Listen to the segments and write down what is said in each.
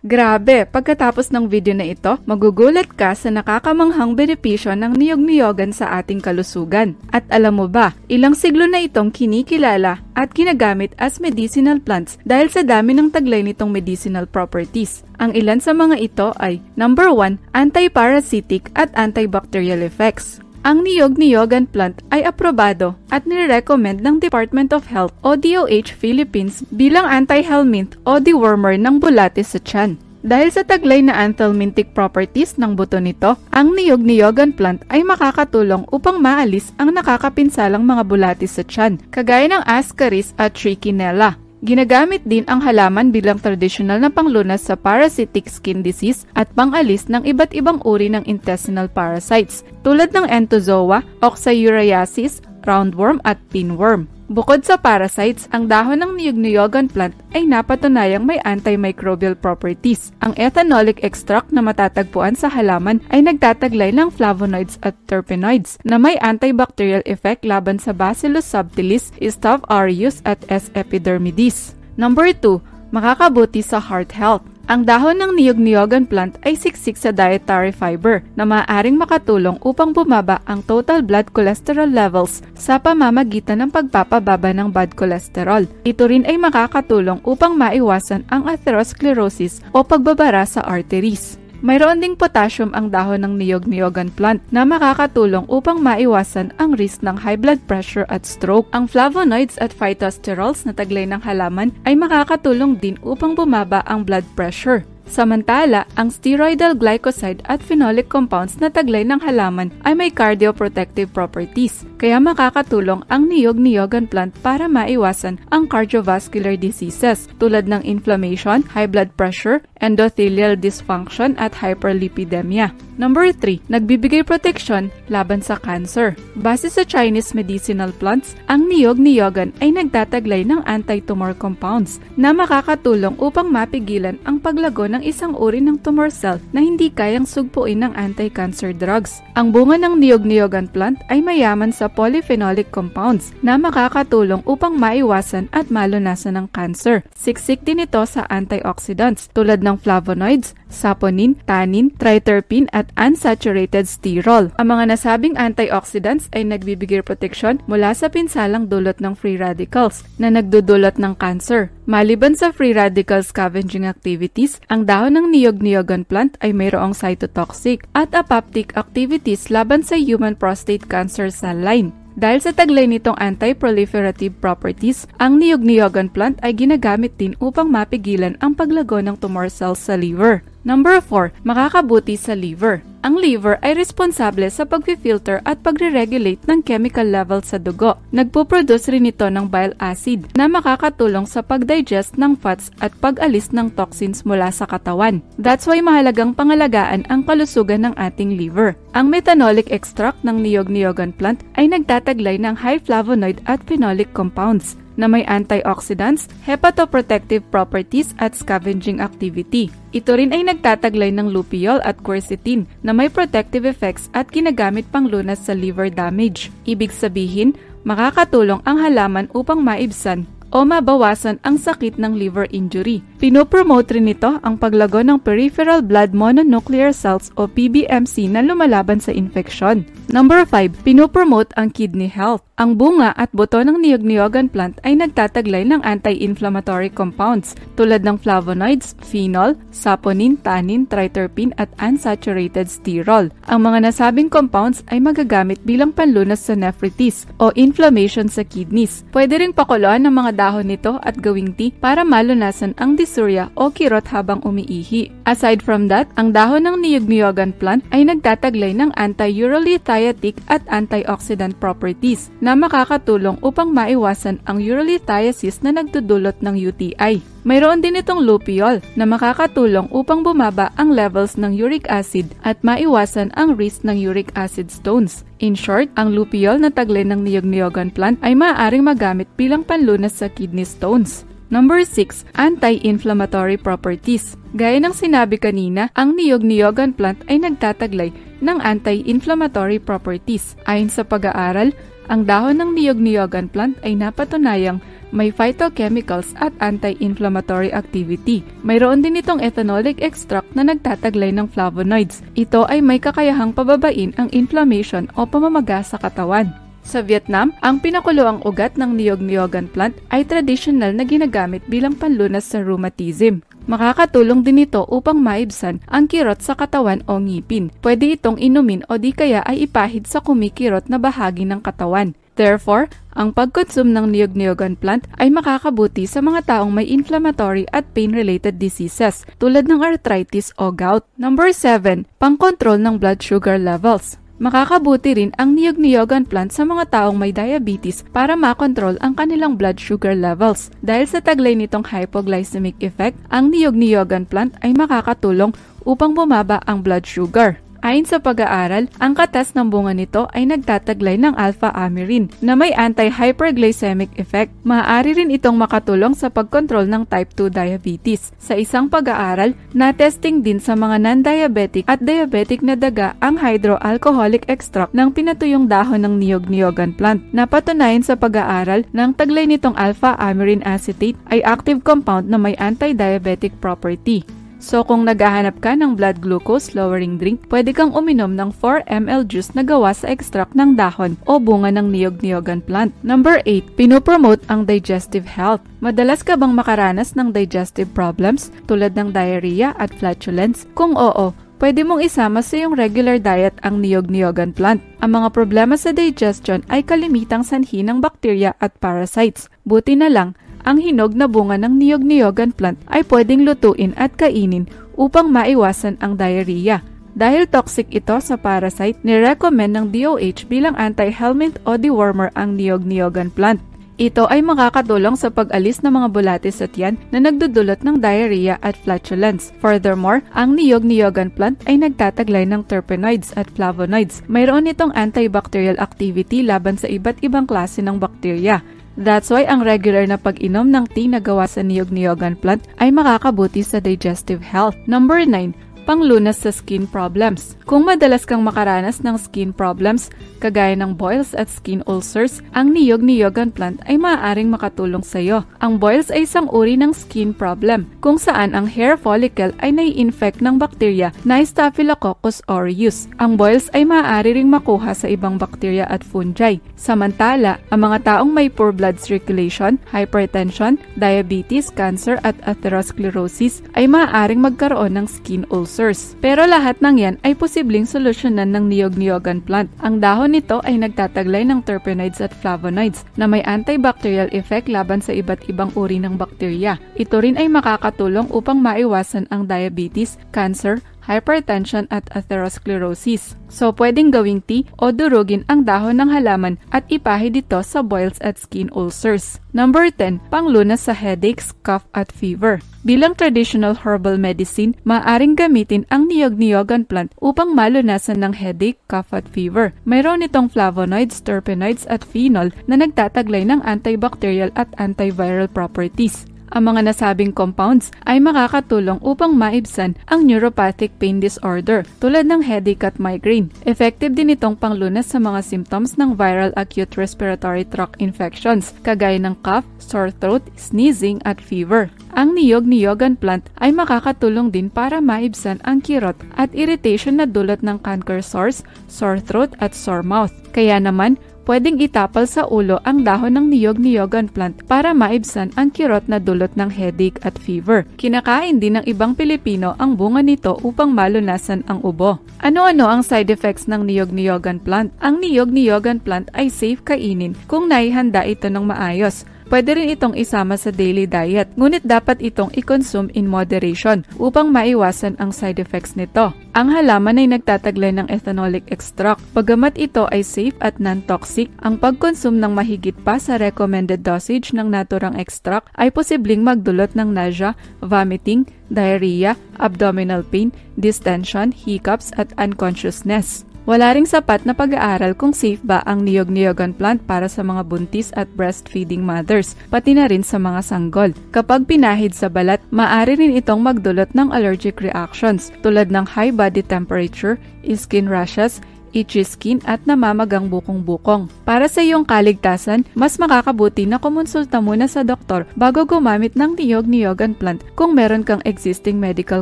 Grabe, pagkatapos ng video na ito, magugulat ka sa nakakamanghang benepisyo ng niyog-niyogan sa ating kalusugan. At alam mo ba, ilang siglo na itong kinikilala at ginagamit as medicinal plants dahil sa dami ng taglay nitong medicinal properties. Ang ilan sa mga ito ay number 1, anti-parasitic at antibacterial effects. Ang niyog-niyogan plant ay aprobado at nire-recommend ng Department of Health o DOH Philippines bilang anti-helminth o dewormer ng bulate sa tiyan. Dahil sa taglay na anthelmintic properties ng buto nito, ang niyog-niyogan plant ay makakatulong upang maalis ang nakakapinsalang mga bulate sa tiyan, kagaya ng Ascaris at Trichinella. Ginagamit din ang halaman bilang tradisyonal na panglunas sa parasitic skin disease at pangalis ng iba't ibang uri ng intestinal parasites tulad ng entozoa, oxyuriasis, roundworm at pinworm. Bukod sa parasites, ang dahon ng niyog-niyogan plant ay napatunayang may antimicrobial properties. Ang ethanolic extract na matatagpuan sa halaman ay nagtataglay ng flavonoids at terpenoids na may antibacterial effect laban sa Bacillus subtilis, Staph aureus at S. epidermidis. Number 2, makakabuti sa heart health. Ang dahon ng niyog-niyogan plant ay siksik sa dietary fiber na maaaring makatulong upang bumaba ang total blood cholesterol levels sa pamamagitan ng pagpapababa ng bad cholesterol. Ito rin ay makakatulong upang maiwasan ang atherosclerosis o pagbabara sa arteries. Mayroon ding potassium ang dahon ng niyog-niyogan plant na makakatulong upang maiwasan ang risk ng high blood pressure at stroke. Ang flavonoids at phytosterols na taglay ng halaman ay makakatulong din upang bumaba ang blood pressure. Samantala, ang steroidal glycoside at phenolic compounds na taglay ng halaman ay may cardioprotective properties, kaya makakatulong ang niyog-niyogan plant para maiwasan ang cardiovascular diseases tulad ng inflammation, high blood pressure, endothelial dysfunction at hyperlipidemia. Number 3, nagbibigay proteksyon laban sa cancer. Base sa Chinese medicinal plants, ang niyog-niyogan ay nagtataglay ng anti-tumor compounds na makakatulong upang mapigilan ang paglago ng isang uri ng tumor cell na hindi kayang sugpuin ng anti-cancer drugs. Ang bunga ng niyog-niyogan plant ay mayaman sa polyphenolic compounds na makakatulong upang maiwasan at malunasan ng cancer. Siksik din ito sa antioxidants tulad ng flavonoids, saponin, tannin, triterpene at unsaturated sterol. Ang mga nasabing antioxidants ay nagbibigay proteksyon mula sa pinsalang dulot ng free radicals na nagdudulot ng cancer. Maliban sa free radical scavenging activities, ang dahon ng niyog-niyogan plant ay mayroong cytotoxic at apoptic activities laban sa human prostate cancer cell line. Dahil sa taglay nitong anti-proliferative properties, ang niyog-niyogan plant ay ginagamit din upang mapigilan ang paglago ng tumor cells sa liver. Number 4, makakabuti sa liver. Ang liver ay responsable sa pag-filter at pagre-regulate ng chemical level sa dugo. Nagpo-produce rin ito ng bile acid na makakatulong sa pag-digest ng fats at pag-alis ng toxins mula sa katawan. That's why mahalagang pangalagaan ang kalusugan ng ating liver. Ang methanolic extract ng niyog-niyogan plant ay nagtataglay ng high flavonoid at phenolic compounds na may antioxidants, hepatoprotective properties at scavenging activity. Ito rin ay nagtataglay ng luteol at quercetin na may protective effects at ginagamit panglunas sa liver damage. Ibig sabihin, makakatulong ang halaman upang maibsan o mabawasan ang sakit ng liver injury. Pinopromote rin nito ang paglago ng peripheral blood mononuclear cells o PBMC na lumalaban sa infeksyon. Number 5, pinopromote ang kidney health. Ang bunga at buto ng niyog-niyogan plant ay nagtataglay ng anti-inflammatory compounds tulad ng flavonoids, phenol, saponin, tannin, triterpene at unsaturated sterol. Ang mga nasabing compounds ay magagamit bilang panlunas sa nephritis o inflammation sa kidneys. Pwede ring pakuluan ng mga dahon nito at gawing tea para malunasan ang dysuria o kirot habang umiihi. Aside from that, ang dahon ng niyog-niyogan plant ay nagtataglay ng anti-urolithiatic at antioxidant properties na makakatulong upang maiwasan ang urolithiasis na nagdudulot ng UTI. Mayroon din itong luteol na makakatulong upang bumaba ang levels ng uric acid at maiwasan ang risk ng uric acid stones. In short, ang luteol na taglay ng niyog-niyogan plant ay maaaring magamit bilang panlunas sa kidney stones. Number 6, anti-inflammatory properties. Gaya ng sinabi kanina, ang niyog-niyogan plant ay nagtataglay ng anti-inflammatory properties. Ayon sa pag-aaral, Ang dahon ng niyog-niyogan plant ay napatunayang may phytochemicals at anti-inflammatory activity. Mayroon din itong ethanolic extract na nagtataglay ng flavonoids. Ito ay may kakayahang pababain ang inflammation o pamamaga sa katawan. Sa Vietnam, ang pinakuloang ugat ng niyog-niyogan plant ay tradisyonal na ginagamit bilang panlunas sa rheumatism. Makakatulong din ito upang maibsan ang kirot sa katawan o ngipin. Pwede itong inumin o di kaya ay ipahid sa kumikirot na bahagi ng katawan. Therefore, ang pag-consume ng niyog-niyogan plant ay makakabuti sa mga taong may inflammatory at pain-related diseases tulad ng arthritis o gout. Number 7. Pang-control ng blood sugar levels. Makakabuti rin ang niyog-niyogan plant sa mga taong may diabetes para makontrol ang kanilang blood sugar levels. Dahil sa taglay nitong hypoglycemic effect, ang niyog-niyogan plant ay makakatulong upang bumaba ang blood sugar. Ayon sa pag-aaral, ang katas ng bunga nito ay nagtataglay ng alpha-amyrin na may anti-hyperglycemic effect. Maaari rin itong makatulong sa pagkontrol ng type 2 diabetes. Sa isang pag-aaral, na-testing din sa mga non-diabetic at diabetic na daga ang hydroalcoholic extract ng pinatuyong dahon ng niyog-niyogan plant. Napatunayan sa pag-aaral na ang taglay nitong alpha-amyrin acetate ay active compound na may anti-diabetic property. So kung naghahanap ka ng blood glucose lowering drink, pwede kang uminom ng 4 ml juice na gawa sa extract ng dahon o bunga ng niyog-niyogan plant. Number 8. Pinopromote ang digestive health. Madalas ka bang makaranas ng digestive problems tulad ng diarrhea at flatulence? Kung oo, pwede mong isama sa iyong regular diet ang niyog-niyogan plant. Ang mga problema sa digestion ay kalimitang sanhi ng bakterya at parasites. Buti na lang, ang hinog na bunga ng niyog-niyogan plant ay pwedeng lutuin at kainin upang maiwasan ang diarrhea. Dahil toxic ito sa parasite, nirecommend ng DOH bilang anti-helminth o dewormer ang niyog-niyogan plant. Ito ay makakatulong sa pag-alis ng mga bulate sa tiyan na nagdudulot ng diarrhea at flatulence. Furthermore, ang niyog-niyogan plant ay nagtataglay ng terpenoids at flavonoids. Mayroon itong antibacterial activity laban sa iba't ibang klase ng bakterya. That's why ang regular na pag-inom ng tea na gawa sa niyog-niyogan plant ay makakabuti sa digestive health. Number 9. Panglunas sa skin problems. Kung madalas kang makaranas ng skin problems, kagaya ng boils at skin ulcers, ang niyog-niyogan plant ay maaaring makatulong sa iyo. Ang boils ay isang uri ng skin problem, kung saan ang hair follicle ay nai-infect ng bakterya na Staphylococcus aureus. Ang boils ay maaari ring makuha sa ibang bakterya at fungi. Samantala, ang mga taong may poor blood circulation, hypertension, diabetes, cancer at atherosclerosis ay maaaring magkaroon ng skin ulcers. Pero lahat ng yan ay posibleng solusyonan ng niyog-niyogan plant. Ang dahon nito ay nagtataglay ng terpenoids at flavonoids na may antibacterial effect laban sa iba't ibang uri ng bakterya. Ito rin ay makakatulong upang maiwasan ang diabetes, cancer, hypertension at atherosclerosis. So, pwedeng gawing tea o durugin ang dahon ng halaman at ipahid ito sa boils at skin ulcers. Number 10. Panglunas sa headaches, cough at fever. Bilang traditional herbal medicine, maaaring gamitin ang niyog-niyogan plant upang malunasan ng headache, cough at fever. Mayroon itong flavonoids, terpenoids at phenol na nagtataglay ng antibacterial at antiviral properties. Ang mga nasabing compounds ay makakatulong upang maibsan ang neuropathic pain disorder tulad ng headache at migraine. Effective din itong panglunas sa mga symptoms ng viral acute respiratory tract infections kagaya ng cough, sore throat, sneezing at fever. Ang niyog-niyogan plant ay makakatulong din para maibsan ang kirot at irritation na dulot ng canker sores, sore throat at sore mouth. Kaya naman, pwedeng itapal sa ulo ang dahon ng niyog-niyogan plant para maibsan ang kirot na dulot ng headache at fever. Kinakain din ng ibang Pilipino ang bunga nito upang malunasan ang ubo. Ano-ano ang side effects ng niyog-niyogan plant? Ang niyog-niyogan plant ay safe kainin kung naihanda ito ng maayos. Pwede rin itong isama sa daily diet, ngunit dapat itong i-consume in moderation upang maiwasan ang side effects nito. Ang halaman ay nagtataglay ng ethanolic extract. Bagamat ito ay safe at non-toxic, ang pag-consume ng mahigit pa sa recommended dosage ng naturang extract ay posibleng magdulot ng nausea, vomiting, diarrhea, abdominal pain, distension, hiccups at unconsciousness. Wala ring sapat na pag-aaral kung safe ba ang niyog-niyogan plant para sa mga buntis at breastfeeding mothers, pati na rin sa mga sanggol. Kapag pinahid sa balat, maaari rin itong magdulot ng allergic reactions tulad ng high body temperature, skin rashes, itchy skin at namamagang bukong-bukong. Para sa iyong kaligtasan, mas makakabuti na kumonsulta muna sa doktor bago gumamit ng niyog-niyogan plant kung meron kang existing medical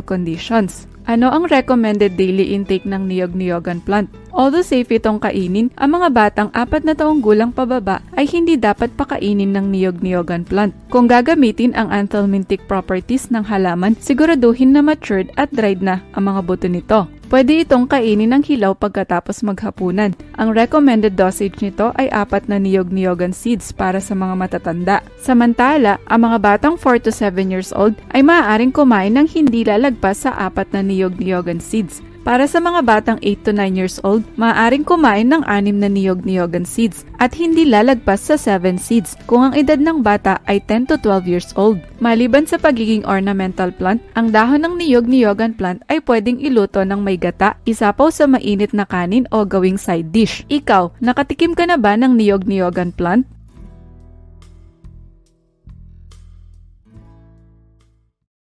conditions. Ano ang recommended daily intake ng niyog-niyogan plant? Although safe itong kainin, ang mga batang 4 na taong gulang pababa ay hindi dapat pakainin ng niyog-niyogan plant. Kung gagamitin ang anthelmintic properties ng halaman, siguraduhin na matured at dried na ang mga buto nito. Pwede itong kainin ng hilaw pagkatapos maghapunan. Ang recommended dosage nito ay 4 na niyog-niyogan seeds para sa mga matatanda. Samantala, ang mga batang 4 to 7 years old ay maaaring kumain ng hindi lalagpas sa 4 na niyog-niyogan seeds. Para sa mga batang 8 to 9 years old, maaaring kumain ng 6 na niyog-niyogan seeds at hindi lalagpas sa 7 seeds kung ang edad ng bata ay 10 to 12 years old. Maliban sa pagiging ornamental plant, ang dahon ng niyog-niyogan plant ay pwedeng iluto ng may gata, isapaw sa mainit na kanin o gawing side dish. Ikaw, nakatikim ka na ba ng niyog-niyogan plant?